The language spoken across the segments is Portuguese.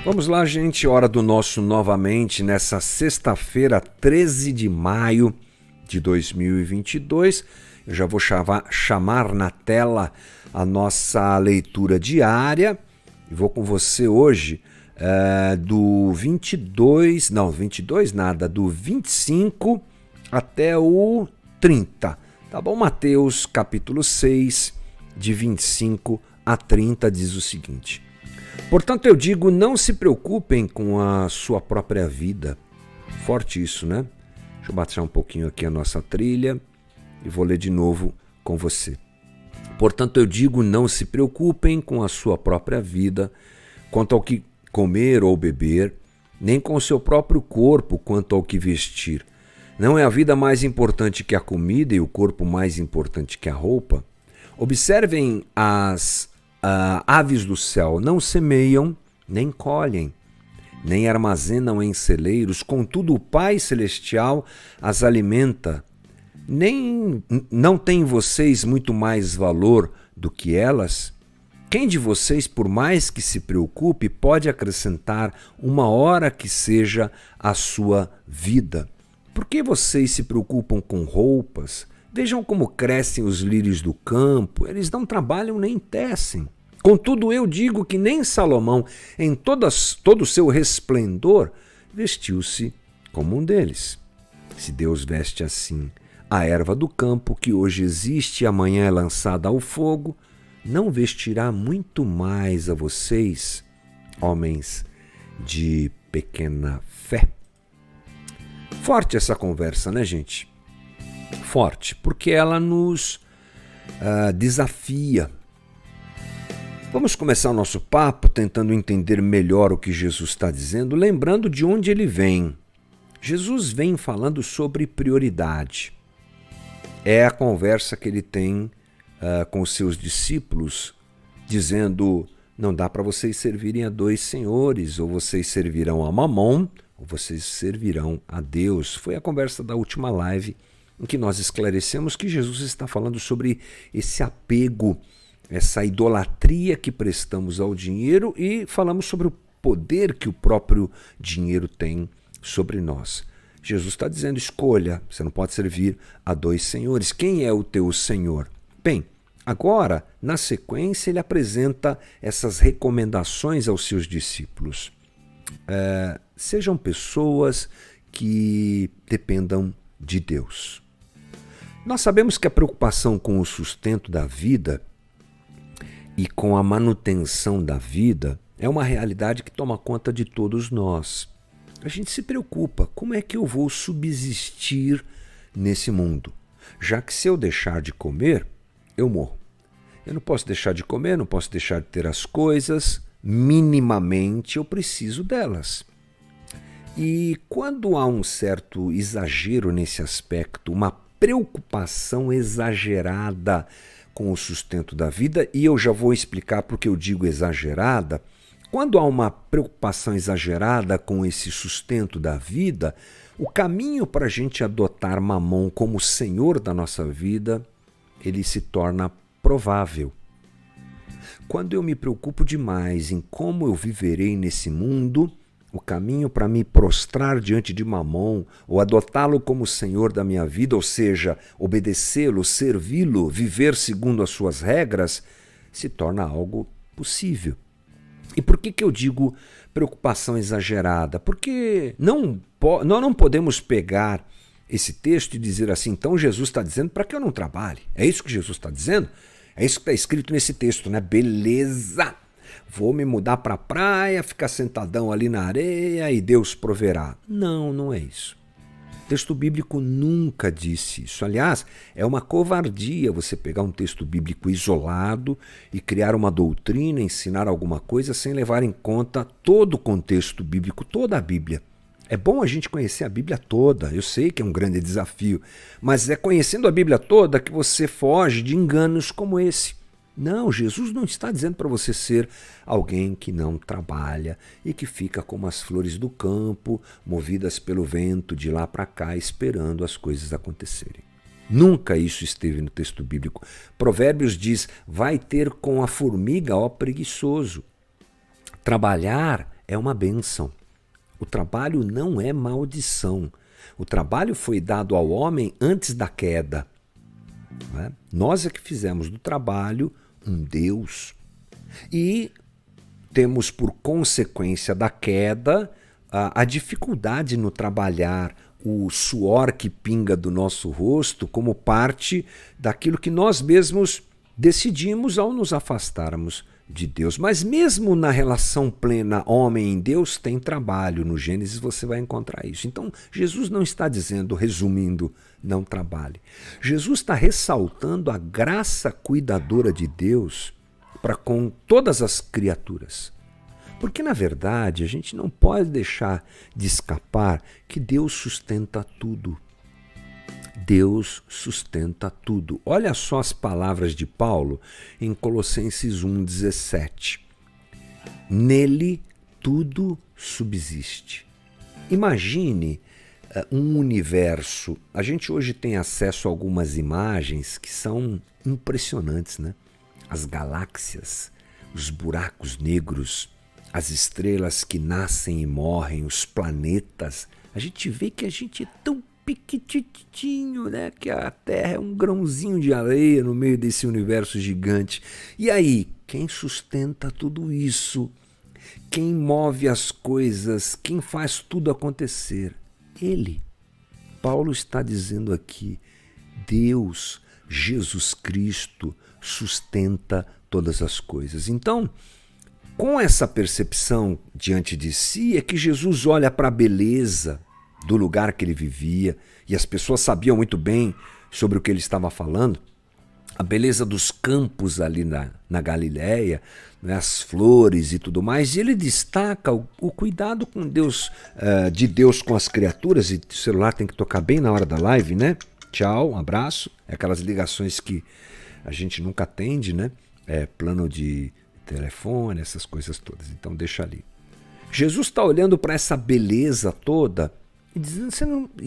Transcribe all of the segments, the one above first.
Vamos lá, gente, hora do nosso novamente nessa sexta-feira, 13 de maio de 2022. Eu já vou chamar na tela a nossa leitura diária e vou com você hoje do 22 nada, do 25 até o 30, tá bom? Mateus capítulo 6, de 25 a 30 diz o seguinte: portanto, eu digo, não se preocupem com a sua própria vida. Forte isso, né? Deixa eu baixar um pouquinho aqui a nossa trilha e vou ler de novo com você. Portanto, eu digo, não se preocupem com a sua própria vida, quanto ao que comer ou beber, nem com o seu próprio corpo, quanto ao que vestir. Não é a vida mais importante que a comida e o corpo mais importante que a roupa? Observem as aves do céu, não semeiam, nem colhem, nem armazenam em celeiros, contudo o Pai Celestial as alimenta. Não têm vocês muito mais valor do que elas? Quem de vocês, por mais que se preocupe, pode acrescentar uma hora que seja a sua vida? Por que vocês se preocupam com roupas? Vejam como crescem os lírios do campo, eles não trabalham nem tecem. Contudo, eu digo que nem Salomão, em todo o seu resplendor, vestiu-se como um deles. Se Deus veste assim a erva do campo, que hoje existe e amanhã é lançada ao fogo, não vestirá muito mais a vocês, homens de pequena fé? Forte essa conversa, né, gente? Forte, porque ela nos desafia. Vamos começar o nosso papo tentando entender melhor o que Jesus está dizendo, lembrando de onde ele vem. Jesus vem falando sobre prioridade. É a conversa que ele tem com os seus discípulos, dizendo, não dá para vocês servirem a dois senhores, ou vocês servirão a Mamon, ou vocês servirão a Deus. Foi a conversa da última live em que nós esclarecemos que Jesus está falando sobre esse apego, essa idolatria que prestamos ao dinheiro e falamos sobre o poder que o próprio dinheiro tem sobre nós. Jesus está dizendo, escolha, você não pode servir a dois senhores. Quem é o teu senhor? Bem, agora, na sequência, ele apresenta essas recomendações aos seus discípulos. Sejam pessoas que dependam de Deus. Nós sabemos que a preocupação com o sustento da vida e com a manutenção da vida é uma realidade que toma conta de todos nós. A gente se preocupa, como é que eu vou subsistir nesse mundo? Já que se eu deixar de comer, eu morro. Eu não posso deixar de comer, não posso deixar de ter as coisas, minimamente eu preciso delas. E quando há um certo exagero nesse aspecto, uma preocupação exagerada com o sustento da vida, e eu já vou explicar por que eu digo exagerada. Quando há uma preocupação exagerada com esse sustento da vida, o caminho para a gente adotar Mamon como senhor da nossa vida, ele se torna provável. Quando eu me preocupo demais em como eu viverei nesse mundo, o caminho para me prostrar diante de Mamon ou adotá-lo como senhor da minha vida, ou seja, obedecê-lo, servi-lo, viver segundo as suas regras, se torna algo possível. E por que eu digo preocupação exagerada? Porque nós não podemos pegar esse texto e dizer assim, então Jesus está dizendo para que eu não trabalhe. É isso que Jesus está dizendo? É isso que está escrito nesse texto, né? Beleza! Vou me mudar para a praia, ficar sentadão ali na areia e Deus proverá. Não, não é isso. O texto bíblico nunca disse isso. Aliás, é uma covardia você pegar um texto bíblico isolado e criar uma doutrina, ensinar alguma coisa sem levar em conta todo o contexto bíblico, toda a Bíblia. É bom a gente conhecer a Bíblia toda, eu sei que é um grande desafio, mas é conhecendo a Bíblia toda que você foge de enganos como esse. Não, Jesus não está dizendo para você ser alguém que não trabalha e que fica como as flores do campo, movidas pelo vento de lá para cá, esperando as coisas acontecerem. Nunca isso esteve no texto bíblico. Provérbios diz, vai ter com a formiga, ó preguiçoso. Trabalhar é uma bênção. O trabalho não é maldição. O trabalho foi dado ao homem antes da queda. Não é? Nós é que fizemos do trabalho um Deus. E temos por consequência da queda a dificuldade no trabalhar, o suor que pinga do nosso rosto como parte daquilo que nós mesmos decidimos ao nos afastarmos de Deus. Mas mesmo na relação plena homem e Deus tem trabalho. No Gênesis você vai encontrar isso. Então Jesus não está dizendo, resumindo, não trabalhe. Jesus está ressaltando a graça cuidadora de Deus para com todas as criaturas. Porque, na verdade, a gente não pode deixar de escapar que Deus sustenta tudo. Deus sustenta tudo. Olha só as palavras de Paulo em Colossenses 1,17. Nele tudo subsiste. Imagine um universo. A gente hoje tem acesso a algumas imagens que são impressionantes, né? As galáxias, os buracos negros, as estrelas que nascem e morrem, os planetas. A gente vê que a gente é tão pequitinho, né? Que a Terra é um grãozinho de areia no meio desse universo gigante. E aí, quem sustenta tudo isso? Quem move as coisas? Quem faz tudo acontecer? Ele. Paulo está dizendo aqui, Deus, Jesus Cristo, sustenta todas as coisas. Então, com essa percepção diante de si, é que Jesus olha para a beleza do lugar que ele vivia, e as pessoas sabiam muito bem sobre o que ele estava falando, a beleza dos campos ali na Galileia, né, as flores e tudo mais, e ele destaca o cuidado com Deus, de Deus com as criaturas, e o celular tem que tocar bem na hora da live, né? Tchau, um abraço, é aquelas ligações que a gente nunca atende, né? Plano de telefone, essas coisas todas, então deixa ali. Jesus está olhando para essa beleza toda e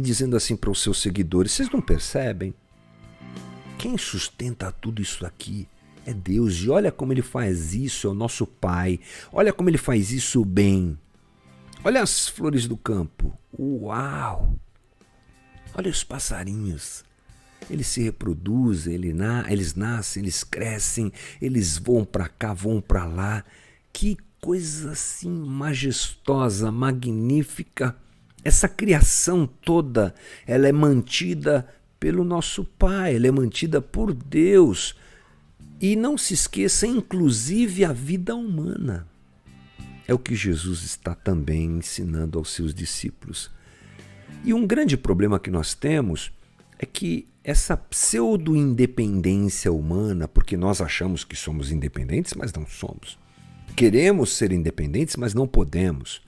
dizendo assim para os seus seguidores, vocês não percebem? Quem sustenta tudo isso aqui é Deus, e olha como ele faz isso, é o nosso Pai, olha como ele faz isso bem. Olha as flores do campo, uau! Olha os passarinhos, eles se reproduzem, eles nascem, eles crescem, eles voam para cá, voam para lá. Que coisa assim majestosa, magnífica. Essa criação toda, ela é mantida pelo nosso Pai, ela é mantida por Deus. E não se esqueça, inclusive, a vida humana. É o que Jesus está também ensinando aos seus discípulos. E um grande problema que nós temos é que essa pseudo-independência humana, porque nós achamos que somos independentes, mas não somos. Queremos ser independentes, mas não podemos.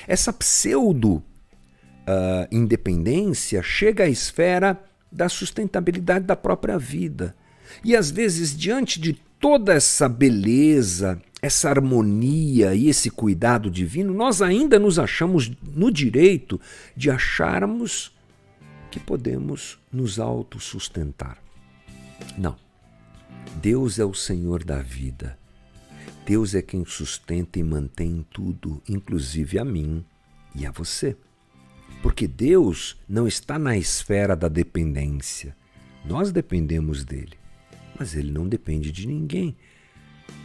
Essa pseudo-independência chega à esfera da sustentabilidade da própria vida. E às vezes, diante de toda essa beleza, essa harmonia e esse cuidado divino, nós ainda nos achamos no direito de acharmos que podemos nos autossustentar. Não. Deus é o Senhor da vida. Deus é quem sustenta e mantém tudo, inclusive a mim e a você. Porque Deus não está na esfera da dependência. Nós dependemos dele, mas ele não depende de ninguém.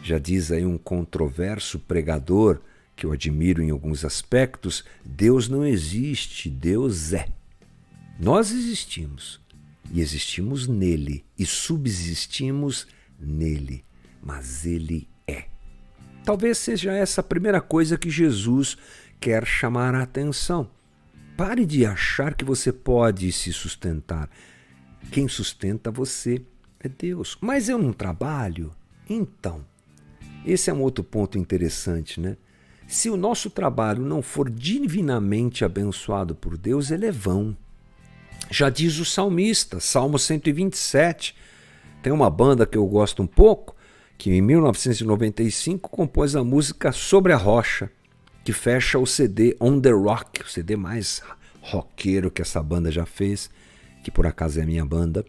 Já diz aí um controverso pregador, que eu admiro em alguns aspectos, Deus não existe, Deus é. Nós existimos, e existimos nele, e subsistimos nele, mas ele é. Talvez seja essa a primeira coisa que Jesus quer chamar a atenção. Pare de achar que você pode se sustentar. Quem sustenta você é Deus. Mas eu não trabalho? Então, esse é um outro ponto interessante, né? Se o nosso trabalho não for divinamente abençoado por Deus, ele é vão. Já diz o salmista, Salmo 127. Tem uma banda que eu gosto um pouco, que em 1995 compôs a música Sobre a Rocha, que fecha o CD On The Rock, o CD mais roqueiro que essa banda já fez, que por acaso é a minha banda.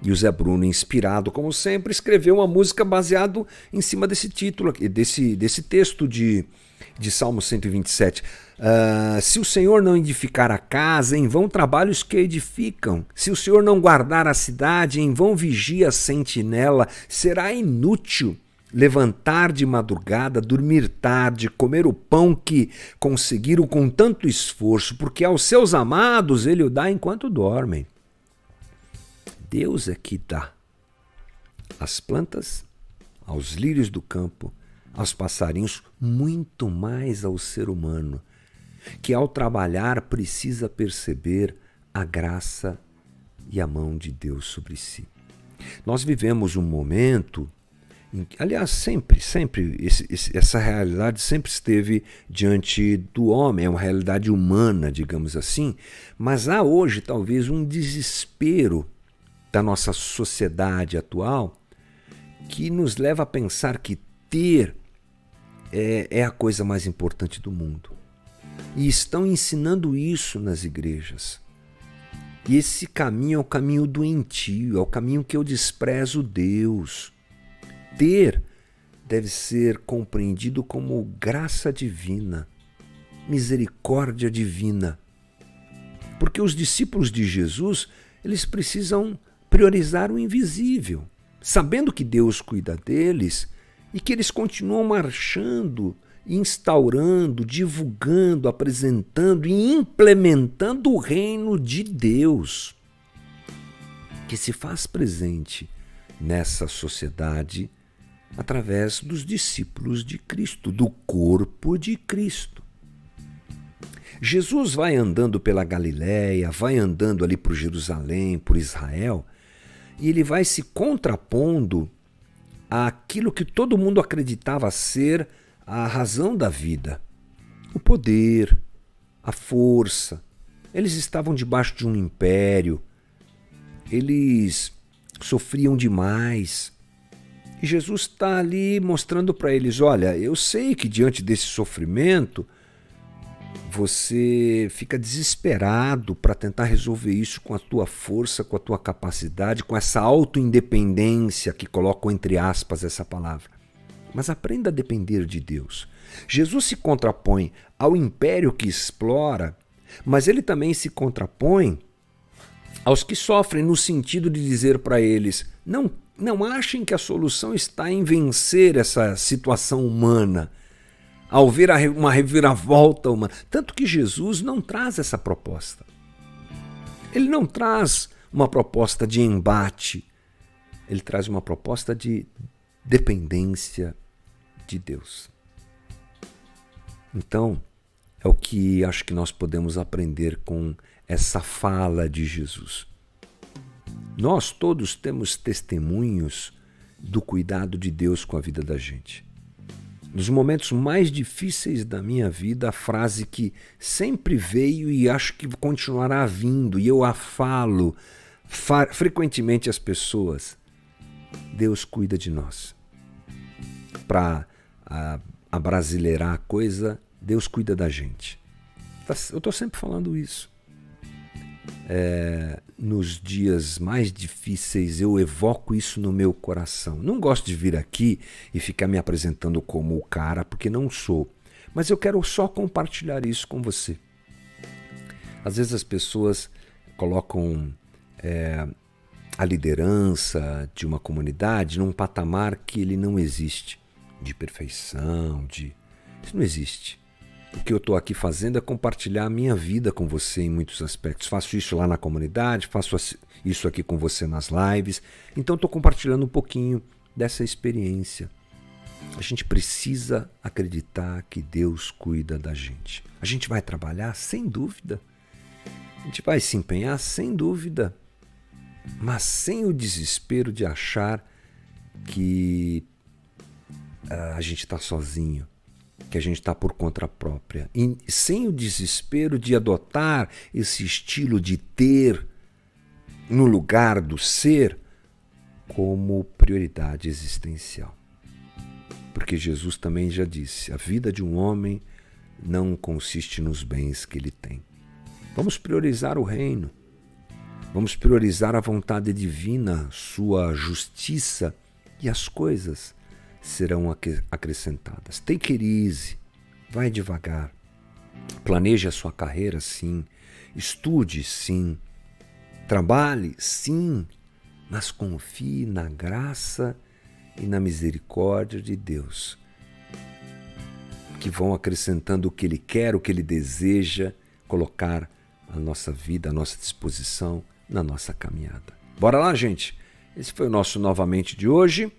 E o Zé Bruno, inspirado como sempre, escreveu uma música baseado em cima desse título, desse texto de Salmo 127. Se o Senhor não edificar a casa, em vão trabalhos que edificam. Se o Senhor não guardar a cidade, em vão vigia a sentinela. Será inútil levantar de madrugada, dormir tarde, comer o pão que conseguiram com tanto esforço, porque aos seus amados ele o dá enquanto dormem. Deus é que dá às plantas, aos lírios do campo, aos passarinhos, muito mais ao ser humano, que ao trabalhar precisa perceber a graça e a mão de Deus sobre si. Nós vivemos um momento, aliás, sempre, essa realidade sempre esteve diante do homem, é uma realidade humana, digamos assim, mas há hoje talvez um desespero da nossa sociedade atual que nos leva a pensar que ter é a coisa mais importante do mundo. E estão ensinando isso nas igrejas. E esse caminho é o caminho doentio, é o caminho que eu desprezo Deus. Ter deve ser compreendido como graça divina, misericórdia divina. Porque os discípulos de Jesus, eles precisam priorizar o invisível, sabendo que Deus cuida deles e que eles continuam marchando, instaurando, divulgando, apresentando e implementando o reino de Deus, que se faz presente nessa sociedade através dos discípulos de Cristo, do corpo de Cristo. Jesus vai andando pela Galileia, vai andando ali por Jerusalém, por Israel, e ele vai se contrapondo àquilo que todo mundo acreditava ser a razão da vida. O poder, a força. Eles estavam debaixo de um império, eles sofriam demais. E Jesus está ali mostrando para eles, olha, eu sei que diante desse sofrimento você fica desesperado para tentar resolver isso com a tua força, com a tua capacidade, com essa autoindependência que colocam entre aspas essa palavra. Mas aprenda a depender de Deus. Jesus se contrapõe ao império que explora, mas ele também se contrapõe aos que sofrem no sentido de dizer para eles, não achem que a solução está em vencer essa situação humana, ao ver uma reviravolta humana. Tanto que Jesus não traz essa proposta. Ele não traz uma proposta de embate. Ele traz uma proposta de dependência de Deus. Então, é o que acho que nós podemos aprender com essa fala de Jesus. Nós todos temos testemunhos do cuidado de Deus com a vida da gente. Nos momentos mais difíceis da minha vida, a frase que sempre veio e acho que continuará vindo, e eu a falo frequentemente às pessoas: Deus cuida de nós. Para abrasileirar a coisa, Deus cuida da gente. Eu estou sempre falando isso. Nos dias mais difíceis eu evoco isso no meu coração. Não gosto de vir aqui e ficar me apresentando como o cara, porque não sou. Mas eu quero só compartilhar isso com você. Às vezes as pessoas colocam a liderança de uma comunidade num patamar que ele não existe. De perfeição, isso não existe. O que eu estou aqui fazendo é compartilhar a minha vida com você em muitos aspectos. Faço isso lá na comunidade, faço isso aqui com você nas lives. Então estou compartilhando um pouquinho dessa experiência. A gente precisa acreditar que Deus cuida da gente. A gente vai trabalhar? Sem dúvida. A gente vai se empenhar? Sem dúvida. Mas sem o desespero de achar que a gente está sozinho, que a gente está por conta própria. E sem o desespero de adotar esse estilo de ter no lugar do ser como prioridade existencial. Porque Jesus também já disse, a vida de um homem não consiste nos bens que ele tem. Vamos priorizar o reino. Vamos priorizar a vontade divina, sua justiça, e as coisas serão acrescentadas. Take it easy, vai devagar. Planeje a sua carreira, sim. Estude, sim. Trabalhe, sim. Mas confie na graça e na misericórdia de Deus, que vão acrescentando o que Ele quer, o que Ele deseja colocar a nossa vida, a nossa disposição na nossa caminhada. Bora lá, gente? Esse foi o nosso Novamente de hoje.